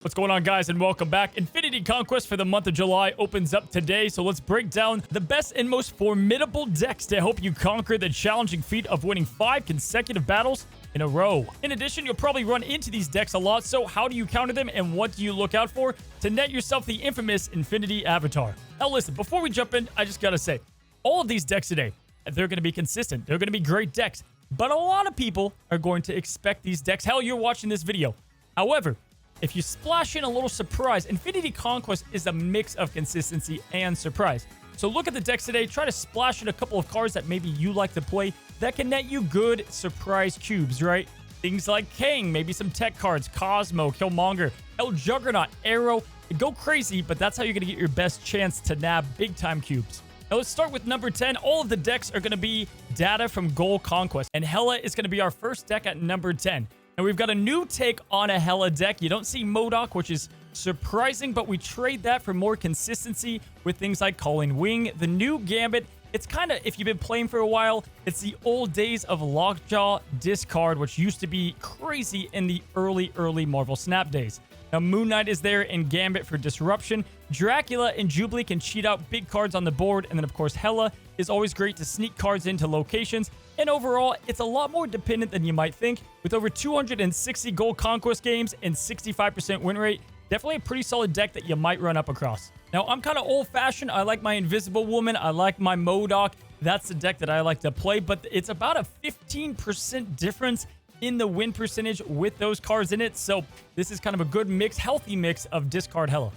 What's going on, guys, and welcome back. Infinity Conquest for the month of July opens up today, so let's break down the best and most formidable decks to help you conquer the challenging feat of winning 5 consecutive battles in a row. In addition, you'll probably run into these decks a lot, so how do you counter them and what do you look out for to net yourself the infamous Infinity Avatar? Now listen, before we jump in, I just gotta say, all of these decks today, they're gonna be consistent. They're gonna be great decks, but a lot of people are going to expect these decks. Hell, you're watching this video. However, if you splash in a little surprise, Infinity Conquest is a mix of consistency and surprise. So look at the decks today, try to splash in a couple of cards that maybe you like to play that can net you good surprise cubes, right? Things like Kang, maybe some tech cards, Cosmo, Killmonger, El Juggernaut, Arrow. Go crazy, but that's how you're going to get your best chance to nab big time cubes. Now let's start with number 10. All of the decks are going to be data from Goal Conquest, and Hela is going to be our first deck at number 10. And we've got a new take on a Hela deck. You don't see MODOK, which is surprising, but we trade that for more consistency with things like Calling Wing. The new Gambit, it's kind of, if you've been playing for a while, it's the old days of Lockjaw discard, which used to be crazy in the early Marvel Snap days. Now, Moon Knight is there in Gambit for disruption. Dracula and Jubilee can cheat out big cards on the board. And then, of course, Hela is always great to sneak cards into locations. And overall, it's a lot more dependent than you might think. With over 260 Gold Conquest games and 65% win rate, definitely a pretty solid deck that you might run up across. Now, I'm kind of old-fashioned. I like my Invisible Woman. I like my MODOK. That's the deck that I like to play. But it's about a 15% difference in the win percentage with those cards in it. So this is kind of a good mix, healthy mix of discard Hela.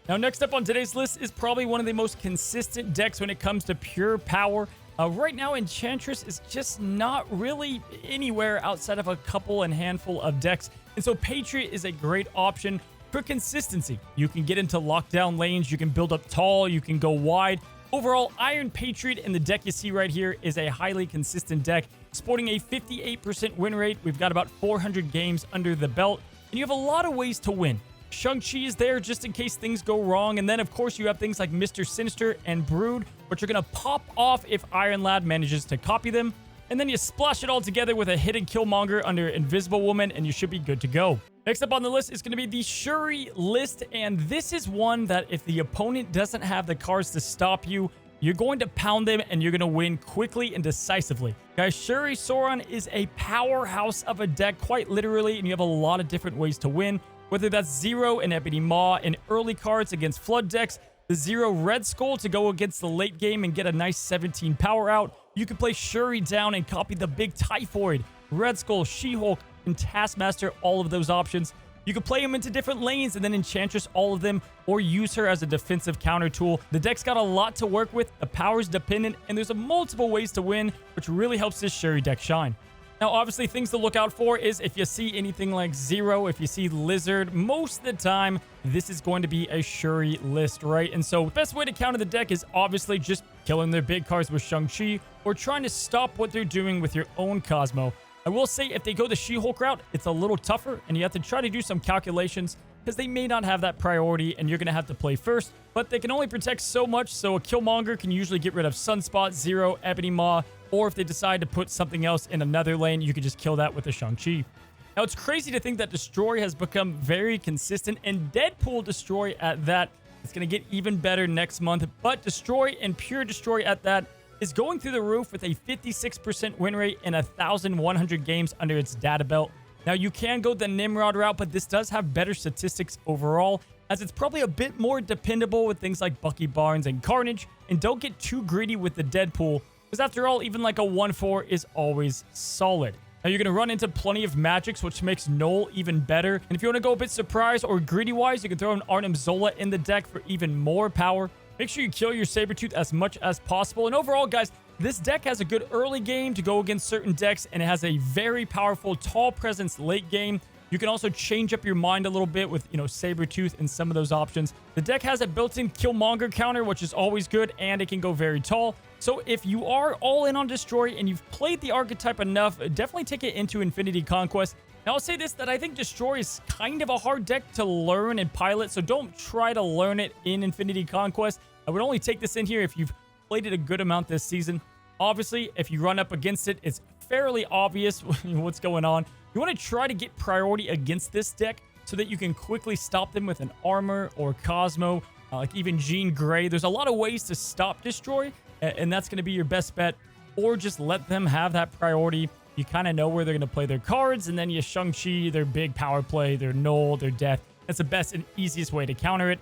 Now, next up on today's list is probably one of the most consistent decks when it comes to pure power. Right now, Enchantress is just not really anywhere outside of a couple and handful of decks. And so Patriot is a great option for consistency. You can get into lockdown lanes, you can build up tall, you can go wide. Overall, Iron Patriot in the deck you see right here is a highly consistent deck, sporting a 58% win rate. We've got about 400 games under the belt, and you have a lot of ways to win. Shang-Chi is there just in case things go wrong, and then of course you have things like Mr. Sinister and Brood, which are going to pop off if Iron Lad manages to copy them. And then you splash it all together with a hidden Killmonger under Invisible Woman, and you should be good to go. Next up on the list is going to be the Shuri list, and this is one that if the opponent doesn't have the cards to stop you, you're going to pound them and you're going to win quickly and decisively. Guys, Shuri Sauron is a powerhouse of a deck, quite literally, and you have a lot of different ways to win. Whether that's Zero and Ebony Maw in early cards against flood decks, the Zero Red Skull to go against the late game and get a nice 17 power out. You can play Shuri down and copy the big Typhoid, Red Skull, She-Hulk, and Taskmaster, all of those options. You can play them into different lanes and then Enchantress all of them, or use her as a defensive counter tool. The deck's got a lot to work with, the power's dependent, and there's multiple ways to win, which really helps this Shuri deck shine. Now, obviously, things to look out for is if you see anything like Zero, if you see Lizard, most of the time, this is going to be a Shuri list, right? And so the best way to counter the deck is obviously just killing their big cards with Shang-Chi or trying to stop what they're doing with your own Cosmo. I will say if they go the She-Hulk route, it's a little tougher and you have to try to do some calculations because they may not have that priority and you're going to have to play first, but they can only protect so much, so a Killmonger can usually get rid of Sunspot, Zero, Ebony Maw, or if they decide to put something else in another lane, you can just kill that with a Shang-Chi. Now, it's crazy to think that Destroy has become very consistent, and Deadpool Destroy at that is going to get even better next month, but Destroy and Pure Destroy at that is going through the roof with a 56% win rate and 1,100 games under its data belt. Now, you can go the Nimrod route, but this does have better statistics overall, as it's probably a bit more dependable with things like Bucky Barnes and Carnage, and don't get too greedy with the Deadpool, because after all, even like a 1-4 is always solid. Now, you're going to run into plenty of magics, which makes Null even better. And if you want to go a bit surprise or greedy-wise, you can throw an Arnim Zola in the deck for even more power. Make sure you kill your Sabretooth as much as possible. And overall, guys, this deck has a good early game to go against certain decks, and it has a very powerful tall presence late game. You can also change up your mind a little bit with, Sabretooth and some of those options. The deck has a built-in Killmonger counter, which is always good, and it can go very tall. So if you are all in on Destroy and you've played the archetype enough, definitely take it into Infinity Conquest. Now, I'll say this, that I think Destroy is kind of a hard deck to learn and pilot, so don't try to learn it in Infinity Conquest. I would only take this in here if you've played it a good amount this season. Obviously, if you run up against it, it's fairly obvious what's going on. You want to try to get priority against this deck so that you can quickly stop them with an armor or Cosmo, like even Jean Grey. There's a lot of ways to stop Destroy, and that's going to be your best bet. Or just let them have that priority. You kind of know where they're going to play their cards, and then you Shang-Chi, their big power play, their Null, their Death. That's the best and easiest way to counter it.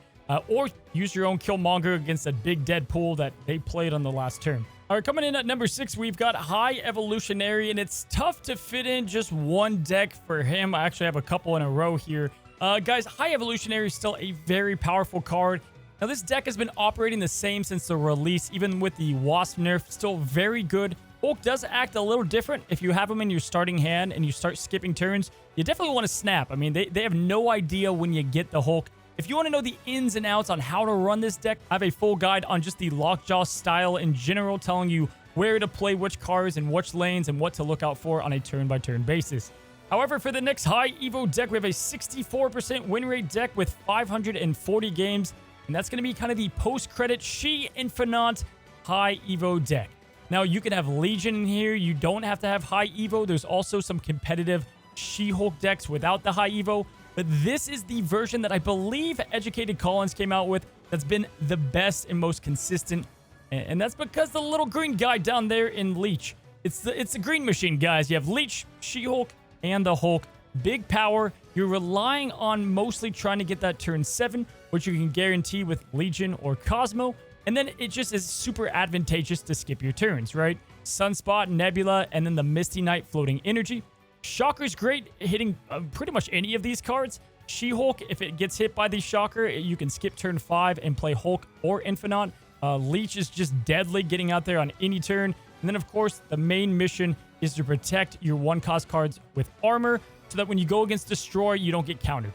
Or use your own Killmonger against a big Deadpool that they played on the last turn. All right, coming in at number 6, we've got High Evolutionary, and it's tough to fit in just one deck for him. I actually have a couple in a row here. Guys, High Evolutionary is still a very powerful card. Now, this deck has been operating the same since the release, even with the Wasp nerf, still very good. Hulk does act a little different. If you have him in your starting hand and you start skipping turns, you definitely want to snap. I mean, they have no idea when you get the Hulk. If you want to know the ins and outs on how to run this deck, I have a full guide on just the Lockjaw style in general, telling you where to play which cards and which lanes and what to look out for on a turn-by-turn basis. However, for the next High Evo deck, we have a 64% win rate deck with 540 games, and that's going to be kind of the post-credit She-Infinite High Evo deck. Now, you can have Legion in here. You don't have to have High Evo. There's also some competitive She-Hulk decks without the High Evo. But this is the version that I believe Educated Collins came out with that's been the best and most consistent. And that's because the little green guy down there in Leech. It's the green machine, guys. You have Leech, She-Hulk, and the Hulk. Big power. You're relying on mostly trying to get that turn 7, which you can guarantee with Legion or Cosmo. And then it just is super advantageous to skip your turns, right? Sunspot, Nebula, and then the Misty Knight floating energy. Shocker's great hitting pretty much any of these cards. She-Hulk, if it gets hit by the Shocker, you can skip turn 5 and play Hulk or Infinite. Leech is just deadly getting out there on any turn. And then, of course, the main mission is to protect your 1-cost cards with armor so that when you go against Destroy, you don't get countered.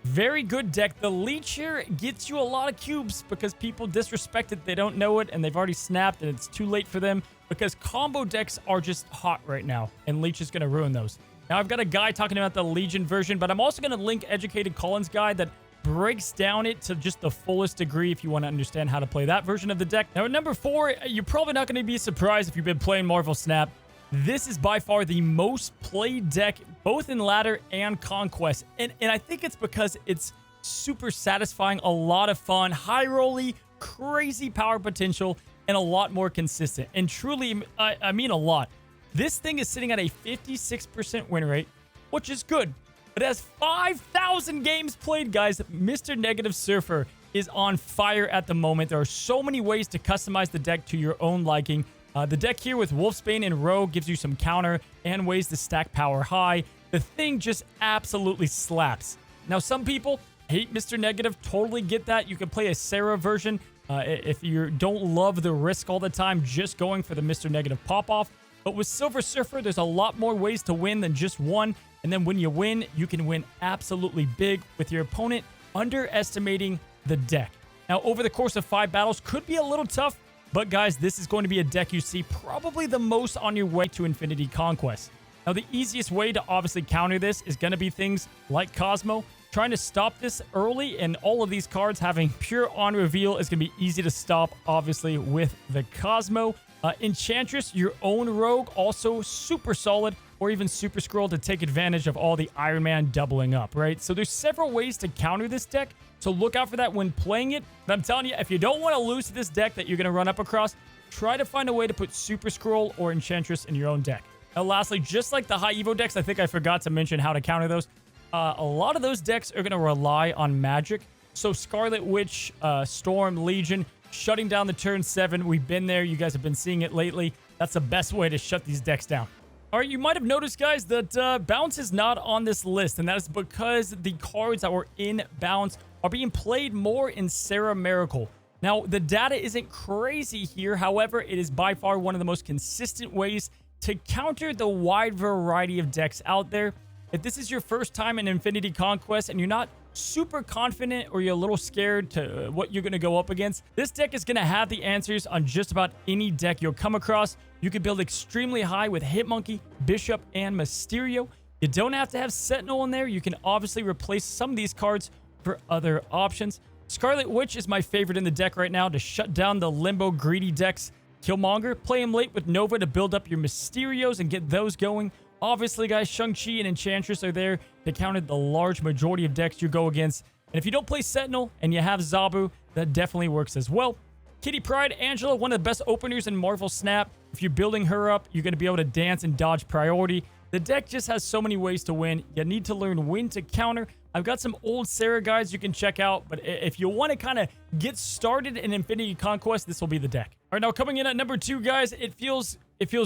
Very good deck. The Leech here gets you a lot of cubes because people disrespect it. They don't know it, and they've already snapped, and it's too late for them because combo decks are just hot right now, and Leech is going to ruin those. Now, I've got a guy talking about the Legion version, but I'm also going to link Educated Collins' guide that breaks down it to just the fullest degree if you want to understand how to play that version of the deck. Now, at number 4, you're probably not going to be surprised if you've been playing Marvel Snap. This is by far the most played deck, both in Ladder and Conquest. And I think it's because it's super satisfying, a lot of fun, high rolly, crazy power potential, and a lot more consistent. And truly, I mean a lot. This thing is sitting at a 56% win rate, which is good. It has 5,000 games played, guys. Mr. Negative Surfer is on fire at the moment. There are so many ways to customize the deck to your own liking. The deck here with Wolfsbane and Rogue gives you some counter and ways to stack power high. The thing just absolutely slaps. Now, some people hate Mr. Negative. Totally get that. You can play a Sarah version if you don't love the risk all the time, just going for the Mr. Negative pop-off. But with Silver Surfer, there's a lot more ways to win than just one. And then when you win, you can win absolutely big with your opponent underestimating the deck. Now, over the course of 5 battles could be a little tough, but guys, this is going to be a deck you see probably the most on your way to Infinity Conquest. Now, the easiest way to obviously counter this is going to be things like Cosmo. Trying to stop this early, and all of these cards having pure on reveal is going to be easy to stop, obviously, with the Cosmo. Enchantress, your own Rogue, also super solid, or even Super Scroll to take advantage of all the Iron Man doubling up, right? So there's several ways to counter this deck, so look out for that when playing it. But I'm telling you, if you don't want to lose to this deck that you're going to run up across, try to find a way to put Super Scroll or Enchantress in your own deck. Now, lastly, just like the High Evo decks, I think I forgot to mention how to counter those. A lot of those decks are going to rely on magic. So Scarlet Witch, Storm, Legion, shutting down the turn 7. We've been there. You guys have been seeing it lately. That's the best way to shut these decks down. All right, you might have noticed, guys, that Bounce is not on this list, and that is because the cards that were in Bounce are being played more in Sarah Miracle. Now, the data isn't crazy here. However, it is by far one of the most consistent ways to counter the wide variety of decks out there. If this is your first time in Infinity Conquest and you're not super confident or you're a little scared to what you're going to go up against, this deck is going to have the answers on just about any deck you'll come across. You can build extremely high with Hitmonkey, Bishop, and Mysterio. You don't have to have Sentinel in there. You can obviously replace some of these cards for other options. Scarlet Witch is my favorite in the deck right now to shut down the Limbo greedy decks. Killmonger, play him late with Nova to build up your Mysterios and get those going. Obviously, guys, Shang-Chi and Enchantress are there to counter the large majority of decks you go against. And if you don't play Sentinel and you have Zabu, that definitely works as well. Kitty Pryde, Angela, one of the best openers in Marvel Snap. If you're building her up, you're going to be able to dance and dodge priority. The deck just has so many ways to win. You need to learn when to counter. I've got some old Sarah guides you can check out, but if you want to kind of get started in Infinity Conquest, this will be the deck. All right, now coming in at number 2, guys, it feels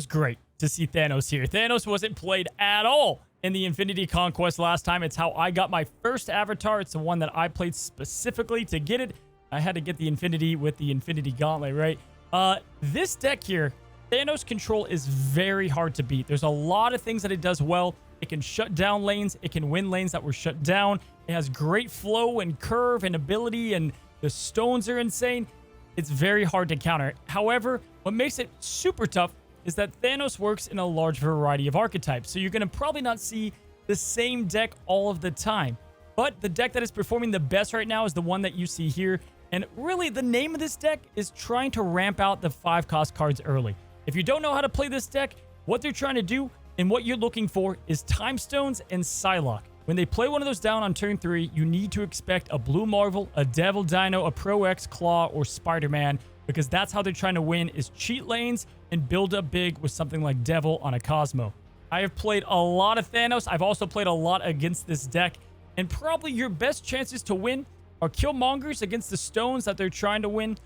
great to see Thanos here. Thanos wasn't played at all in the Infinity Conquest last time. It's how I got my first avatar. It's the one that I played specifically to get it. I had to get the Infinity with the Infinity Gauntlet, right? This deck here, Thanos control is very hard to beat. There's a lot of things that it does well. It can shut down lanes. It can win lanes that were shut down. It has great flow and curve and ability, and the stones are insane. It's very hard to counter. However, what makes it super tough is that Thanos works in a large variety of archetypes. So you're going to probably not see the same deck all of the time. But the deck that is performing the best right now is the one that you see here. And really, the name of this deck is trying to ramp out the 5-cost cards early. If you don't know how to play this deck, what they're trying to do and what you're looking for is Time Stones and Psylocke. When they play one of those down on turn 3, you need to expect a Blue Marvel, a Devil Dino, a Pro X, Claw, or Spider-Man, because that's how they're trying to win, is cheat lanes and build up big with something like Devil on a Cosmo. I have played a lot of Thanos. I've also played a lot against this deck, and probably your best chances to win are Killmongers against the stones that they're trying to win,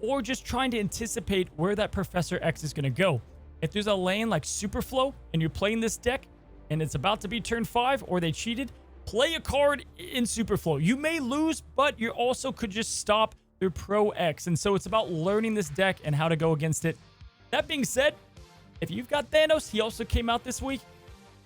or just trying to anticipate where that Professor X is going to go. If there's a lane like Superflow and you're playing this deck and it's about to be turn 5 or they cheated, play a card in Superflow. You may lose, but you also could just stop their Pro X. And so it's about learning this deck and how to go against it. That being said, if you've got Thanos, he also came out this week,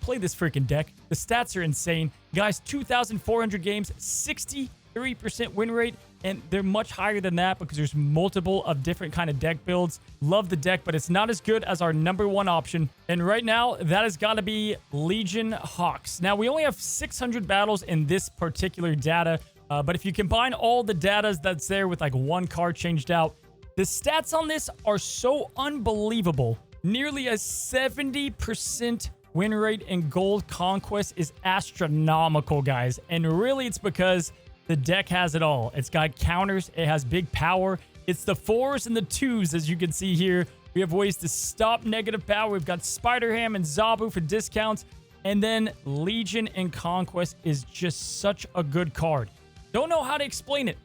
play this freaking deck. The stats are insane. Guys, 2,400 games, 63% win rate, and they're much higher than that because there's multiple of different kind of deck builds. Love the deck, but it's not as good as our number 1 option. And right now, that has got to be Legion Hawks. Now, we only have 600 battles in this particular data, but if you combine all the data that's there with like 1 card changed out, the stats on this are so unbelievable. Nearly a 70% win rate in Gold Conquest is astronomical, guys. And really, it's because the deck has it all. It's got counters. It has big power. It's the 4s and the 2s, as you can see here. We have ways to stop negative power. We've got Spider-Ham and Zabu for discounts. And then Legion and Conquest is just such a good card. Don't know how to explain it.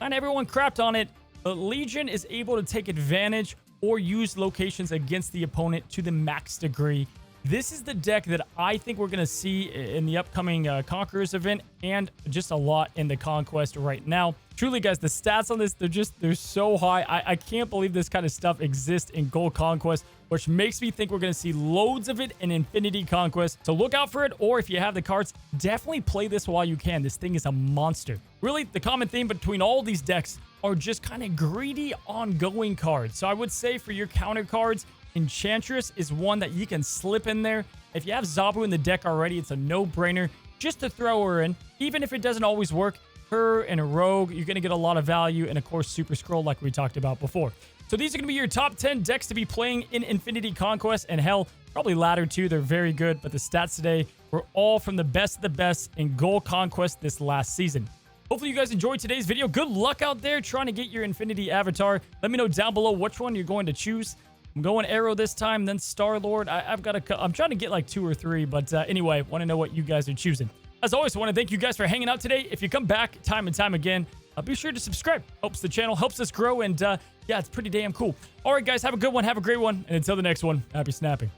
Not everyone crapped on it, but Legion is able to take advantage or use locations against the opponent to the max degree. This is the deck that I think we're going to see in the upcoming Conquerors event and just a lot in the Conquest right now. Truly, guys, the stats on this, they're so high. I can't believe this kind of stuff exists in Gold Conquest, which makes me think we're going to see loads of it in Infinity Conquest. So look out for it, or if you have the cards, definitely play this while you can. This thing is a monster. Really, the common theme between all these decks are just kind of greedy ongoing cards. So I would say for your counter cards, Enchantress is one that you can slip in there. If you have Zabu in the deck already, it's a no-brainer just to throw her in. Even if it doesn't always work, her and a Rogue, you're going to get a lot of value. And of course, Super Scroll like we talked about before. So these are going to be your top 10 decks to be playing in Infinity Conquest. And hell, probably Ladder too. They're very good. But the stats today were all from the best of the best in Gold Conquest this last season. Hopefully you guys enjoyed today's video. Good luck out there trying to get your Infinity Avatar. Let me know down below which one you're going to choose. I'm going Arrow this time, then Star-Lord. I'm trying to get like 2 or 3, but anyway, want to know what you guys are choosing. As always, I want to thank you guys for hanging out today. If you come back time and time again, be sure to subscribe. Helps the channel, helps us grow, and yeah, it's pretty damn cool. All right, guys, have a good one. Have a great one. And until the next one, happy snapping.